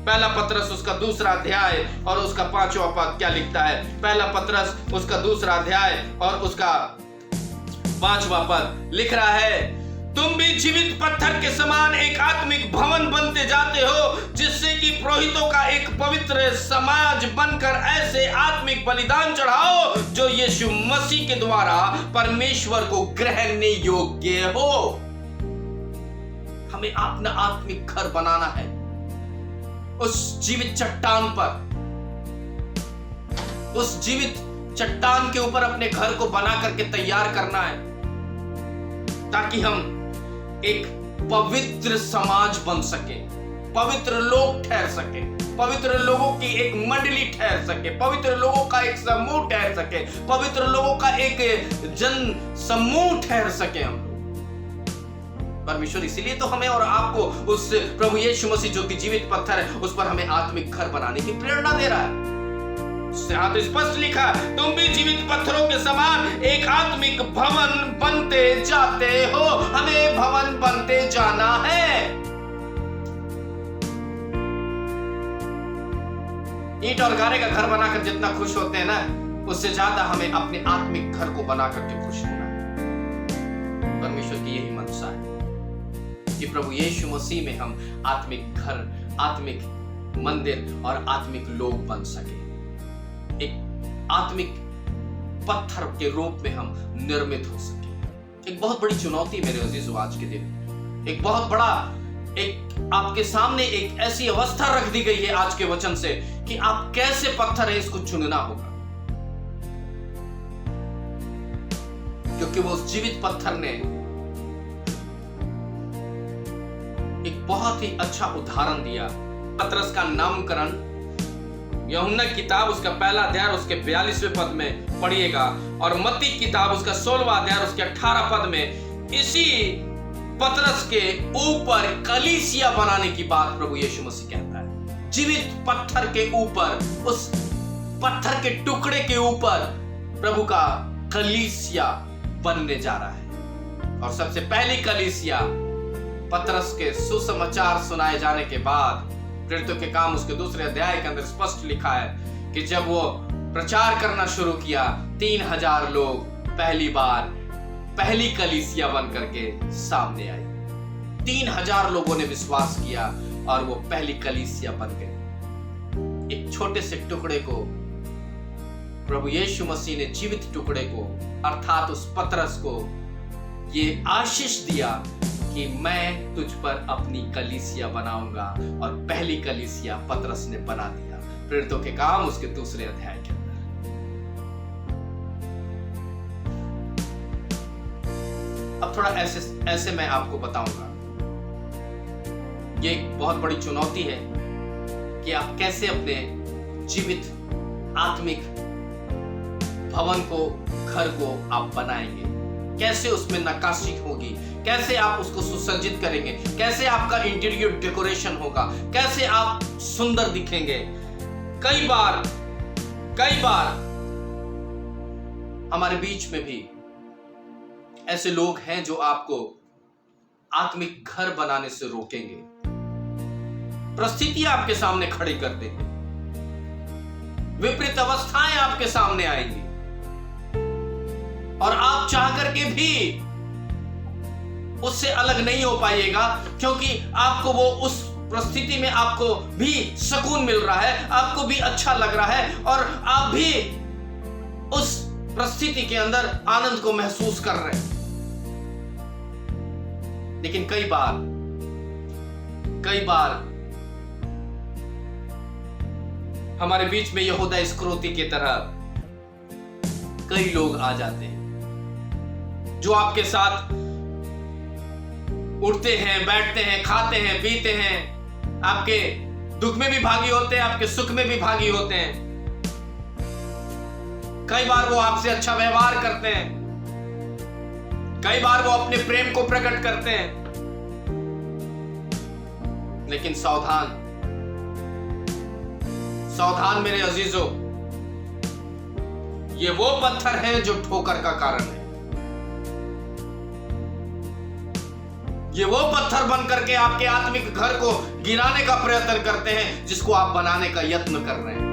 पहला पतरस उसका 2 अध्याय और उसका 5वां पद क्या लिखता है? पहला पतरस उसका 2 अध्याय और उसका 5वां पद लिख रहा है, तुम भी जीवित पत्थर के समान एक आत्मिक भवन बनते जाते हो, जिससे कि पुरोहितों का एक पवित्र समाज बनकर ऐसे आत्मिक बलिदान चढ़ाओ जो यीशु मसीह के द्वारा परमेश्वर को ग्रहणने योग्य हो। हमें अपना आत्मिक घर बनाना है उस जीवित चट्टान पर, उस जीवित चट्टान के ऊपर अपने घर को बना करके तैयार करना है, ताकि हम एक पवित्र समाज बन सके, पवित्र लोग ठहर सके, पवित्र लोगों की एक मंडली ठहर सके, पवित्र लोगों का एक समूह ठहर सके, पवित्र लोगों का एक जन समूह ठहर सके हम लोग। परमेश्वर इसीलिए तो हमें और आपको उस प्रभु यीशु मसीह जो कि जीवित पत्थर है उस पर हमें आत्मिक घर बनाने की प्रेरणा दे रहा है। तो स्पष्ट लिखा, तुम भी जीवित पत्थरों के समान एक आत्मिक भवन बनते जाते हो। हमें भवन बनते जाना है। ईंट और गारे का घर बनाकर जितना खुश होते हैं ना, उससे ज्यादा हमें अपने आत्मिक घर को बना करके खुश होना है। परमेश्वर की यही मनसा है कि प्रभु यीशु मसीह में हम आत्मिक घर, आत्मिक मंदिर और आत्मिक लोग बन सके, एक आत्मिक पत्थर के रूप में हम निर्मित हो सके। एक बहुत बड़ी चुनौती मेरे अजीजों आज के दिन, एक बहुत बड़ा, एक आपके सामने एक ऐसी अवस्था रख दी गई है आज के वचन से कि आप कैसे पत्थर है इसको चुनना होगा, क्योंकि वो उस जीवित पत्थर ने एक बहुत ही अच्छा उदाहरण दिया। पतरस का नामकरण यूहन्ना किताब उसका 1 अध्याय उसके 42वें पद में पढ़िएगा, और मत्ती किताब उसका 16वां अध्याय उसके 18 पद में इसी पतरस के ऊपर कलीसिया बनाने की बात प्रभु यीशु मसीह कहता है। जीवित पत्थर के ऊपर, उस पत्थर के टुकड़े के ऊपर प्रभु का कलीसिया बनने जा रहा है। और सबसे पहली कलीसिया पतरस के सुसमाचार सुनाए जाने के बाद, प्रेरितों के काम उसके 2 अध्याय के अंदर स्पष्ट लिखा है कि जब वो प्रचार करना शुरू किया, 3000 लोग पहली बार पहली कलीसिया बन करके सामने आए। 3000 लोगों ने विश्वास किया और वो पहली कलीसिया बन गए। एक छोटे से टुकड़े को प्रभु यीशु मसीह ने, जीवित टुकड़े को अर्थात उस पतरस को ये आशीष दिया कि मैं तुझ पर अपनी कलीसिया बनाऊंगा, और पहली कलीसिया पतरस ने बना दिया। प्रेरितों के काम उसके 2 अध्याय के अंदर। अब थोड़ा ऐसे मैं आपको बताऊंगा। ये एक बहुत बड़ी चुनौती है कि आप कैसे अपने जीवित आत्मिक भवन को, घर को आप बनाएंगे, कैसे उसमें नक्काशी होगी, कैसे आप उसको सुसज्जित करेंगे, कैसे आपका इंटीरियर डेकोरेशन होगा, कैसे आप सुंदर दिखेंगे। कई बार हमारे बीच में भी ऐसे लोग हैं जो आपको आत्मिक घर बनाने से रोकेंगे, परिस्थितियां आपके सामने खड़ी कर देंगे, विपरीत अवस्थाएं आपके सामने आएंगी और आप चाह करके भी उससे अलग नहीं हो पाइएगा, क्योंकि आपको वो उस परिस्थिति में आपको भी सुकून मिल रहा है, आपको भी अच्छा लग रहा है और आप भी उस परिस्थिति के अंदर आनंद को महसूस कर रहे हैं। लेकिन कई बार हमारे बीच में यहूदा इस्करियोती की तरह कई लोग आ जाते हैं जो आपके साथ उठते हैं, बैठते हैं, खाते हैं, पीते हैं, आपके दुख में भी भागी होते हैं, आपके सुख में भी भागी होते हैं। कई बार वो आपसे अच्छा व्यवहार करते हैं, कई बार वो अपने प्रेम को प्रकट करते हैं। लेकिन सावधान मेरे अजीजों, ये वो पत्थर है जो ठोकर का कारण है। ये वो पत्थर बन करके आपके आत्मिक घर को गिराने का प्रयत्न करते हैं, जिसको आप बनाने का यत्न कर रहे हैं।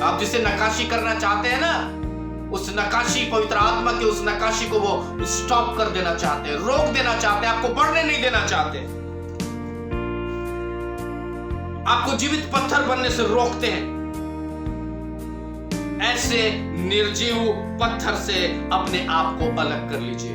आप जिसे नक्काशी करना चाहते हैं ना, उस नक्काशी, पवित्र आत्मा की उस नक्काशी को वो स्टॉप कर देना चाहते हैं, रोक देना चाहते हैं, आपको बढ़ने नहीं देना चाहते, आपको जीवित पत्थर बनने से रोकते हैं। ऐसे निर्जीव पत्थर से अपने आप को अलग कर लीजिए।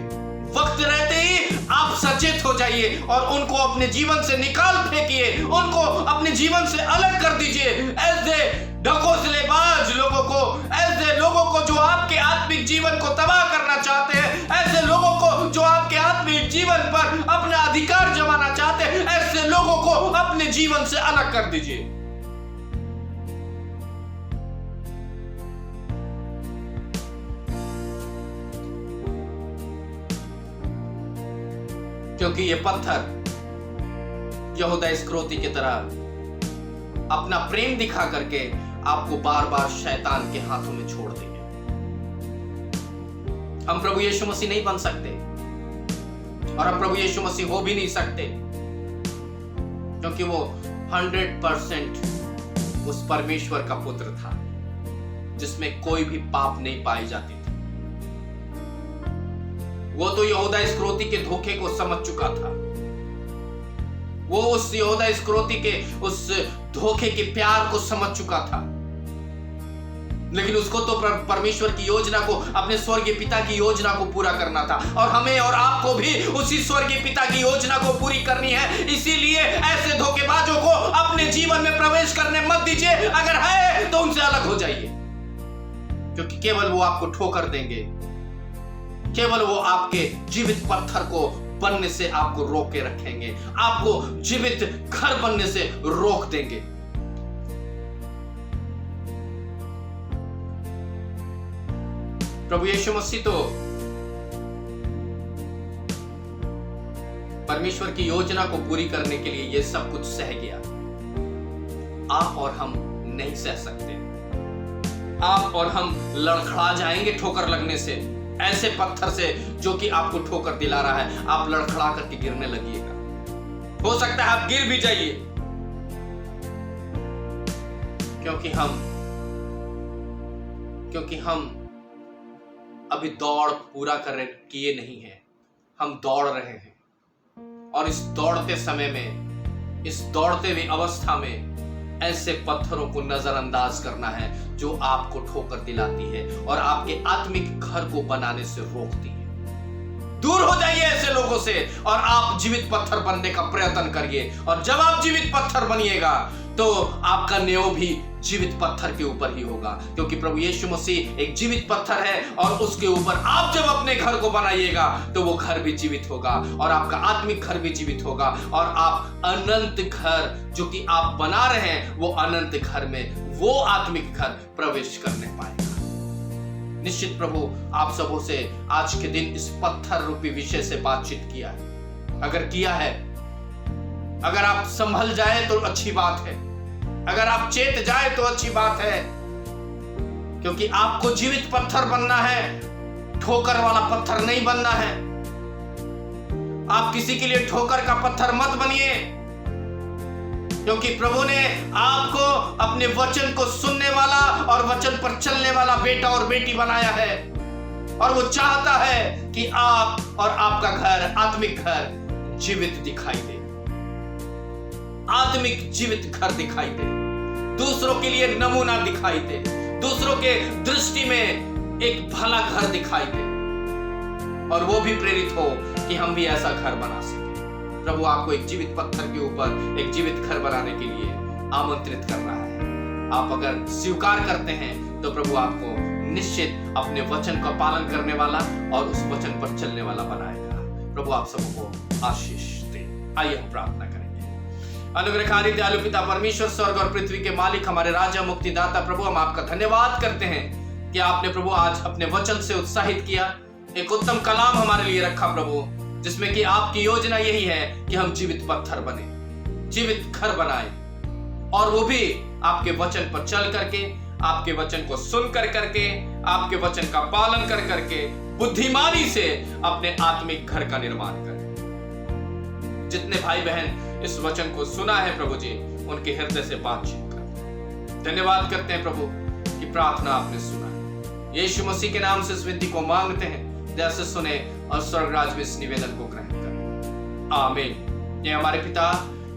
वक्त रहते ही आप सचेत हो जाइए और उनको अपने जीवन से निकाल फेंकिए, उनको अपने जीवन से अलग कर दीजिए। ऐसे ढकोसलेबाज लोगों को, ऐसे लोगों को जो आपके आत्मिक जीवन को तबाह करना चाहते हैं, ऐसे लोगों को जो आपके आत्मिक जीवन पर अपना अधिकार जमाना चाहते हैं, ऐसे लोगों को अपने जीवन से अलग कर दीजिए। क्योंकि ये पत्थर यहूदा इस्करियोती की तरह अपना प्रेम दिखा करके आपको बार बार शैतान के हाथों में छोड़ देंगे। हम प्रभु यीशु मसीह नहीं बन सकते और हम प्रभु यीशु मसीह हो भी नहीं सकते, क्योंकि वो 100% उस परमेश्वर का पुत्र था जिसमें कोई भी पाप नहीं पाई जाती थी। वो तो यहूदा इस्करियोती के धोखे को समझ चुका था, वो उस यहूदा इस्करियोती के उस धोखे के प्यार को समझ चुका था। लेकिन उसको तो परमेश्वर की योजना को, अपने स्वर्गीय पिता की योजना को पूरा करना था, और हमें और आपको भी उसी स्वर्गीय पिता की योजना को पूरी करनी है। इसीलिए ऐसे धोखेबाजों को अपने जीवन में प्रवेश करने मत दीजिए। अगर है तो उनसे अलग हो जाइए, क्योंकि केवल वो आपको ठोकर देंगे, केवल वो आपके जीवित पत्थर को बनने से आपको रोक के रखेंगे, आपको जीवित घर बनने से रोक देंगे। प्रभु यीशु मसीह तो परमेश्वर की योजना को पूरी करने के लिए ये सब कुछ सह गया। आप और हम नहीं सह सकते। आप और हम लड़खड़ा जाएंगे ठोकर लगने से, ऐसे पत्थर से जो कि आपको ठोकर दिला रहा है। आप लड़खड़ा करके गिरने लगिएगा, हो सकता है आप गिर भी जाइए, क्योंकि हम अभी दौड़ पूरा किए नहीं है, हम दौड़ रहे हैं। और इस दौड़ते समय में, इस दौड़ते हुए अवस्था में ऐसे पत्थरों को नजरअंदाज करना है जो आपको ठोकर दिलाती है और आपके आत्मिक घर को बनाने से रोकती है। दूर हो जाइए ऐसे लोगों से और आप जीवित पत्थर बनने का प्रयत्न करिए। और जब आप जीवित पत्थर बनिएगा तो आपका न्याय भी जीवित पत्थर के ऊपर ही होगा, क्योंकि प्रभु यीशु मसीह एक जीवित पत्थर है और उसके ऊपर आप जब अपने घर को बनाइएगा तो वो घर भी जीवित होगा और आपका आत्मिक घर भी जीवित होगा और आप अनंत घर जो कि आप बना रहे हैं वो अनंत घर में वो आत्मिक घर प्रवेश करने पाएगा। निश्चित प्रभु आप सबों से आज के दिन इस पत्थर रूपी विषय से बातचीत किया है। अगर किया है, अगर आप संभल जाए तो अच्छी बात है, अगर आप चेत जाए तो अच्छी बात है, क्योंकि आपको जीवित पत्थर बनना है, ठोकर वाला पत्थर नहीं बनना है। आप किसी के लिए ठोकर का पत्थर मत बनिए, क्योंकि प्रभु ने आपको अपने वचन को सुनने वाला और वचन पर चलने वाला बेटा और बेटी बनाया है। और वो चाहता है कि आप और आपका घर, आत्मिक घर जीवित दिखाई दे, आत्मिक जीवित घर दिखाई दे, दूसरों के लिए नमूना दिखाई दे, दूसरों के दृष्टि में एक भला घर दिखाई दे, और वो भी प्रेरित हो कि हम भी ऐसा घर बना सके। प्रभु आपको एक जीवित पत्थर के ऊपर एक जीवित घर बनाने के लिए आमंत्रित कर रहा है। आप अगर स्वीकार करते हैं तो प्रभु आपको निश्चित अपने वचन का पालन करने वाला और उस वचन पर चलने वाला बनाएगा। प्रभु आप सबको आशीष दे। आइए हम प्रार्थना करेंगे। अनुग्रहकारी दयालु पिता परमेश्वर, स्वर्ग और पृथ्वी के मालिक, हमारे राजा मुक्तिदाता, प्रभु हम आपका धन्यवाद करते हैं कि आपने प्रभु आज अपने वचन से उत्साहित किया, एक उत्तम कलाम हमारे लिए रखा प्रभु, जिसमें कि आपकी योजना यही है कि हम जीवित पत्थर बने, जीवित घर बनाए, और वो भी आपके वचन पर चल करके, आपके वचन को सुन करके, आपके वचन का पालन करके बुद्धिमानी से अपने आत्मिक घर का निर्माण करें। जितने भाई बहन इस वचन को सुना है प्रभु जी, उनके हृदय से बातचीत कर। धन्यवाद करते हैं प्रभु कि प्रार्थना आपने सुना है। यीशु मसीह के नाम से इस विनती को मांगते हैं, जैसे सुने और स्वर्ग राज में इस निवेदन को ग्रहण करें। आमीन। ये हमारे पिता,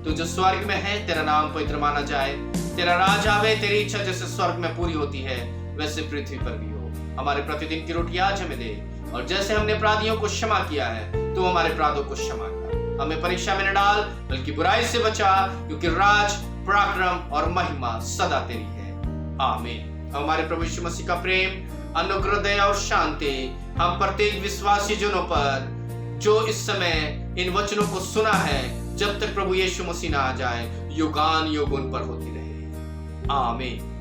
तू जो स्वर्ग में है, तेरा नाम पवित्र माना जाए, तेरा राज आवे, तेरी इच्छा जैसे स्वर्ग में पूरी होती है वैसे पृथ्वी पर भी हो। हमारे प्रतिदिन की रोटी आज हमें दे, और जैसे हमने अपराधियों को क्षमा किया है, तू हमारे अपराधों को क्षमा कर। हमें परीक्षा में न डाल, बल्कि बुराई से बचा, क्योंकि राज, पराक्रम और महिमा सदा तेरी है। आमीन। हमारे प्रभु यीशु मसीह का प्रेम, अनुग्रह, दया और शांति हम प्रत्येक विश्वासी जनों पर जो इस समय इन वचनों को सुना है, जब तक प्रभु यीशु मसीह ना आ जाए, युगान युग उन पर होती रहे। आमीन।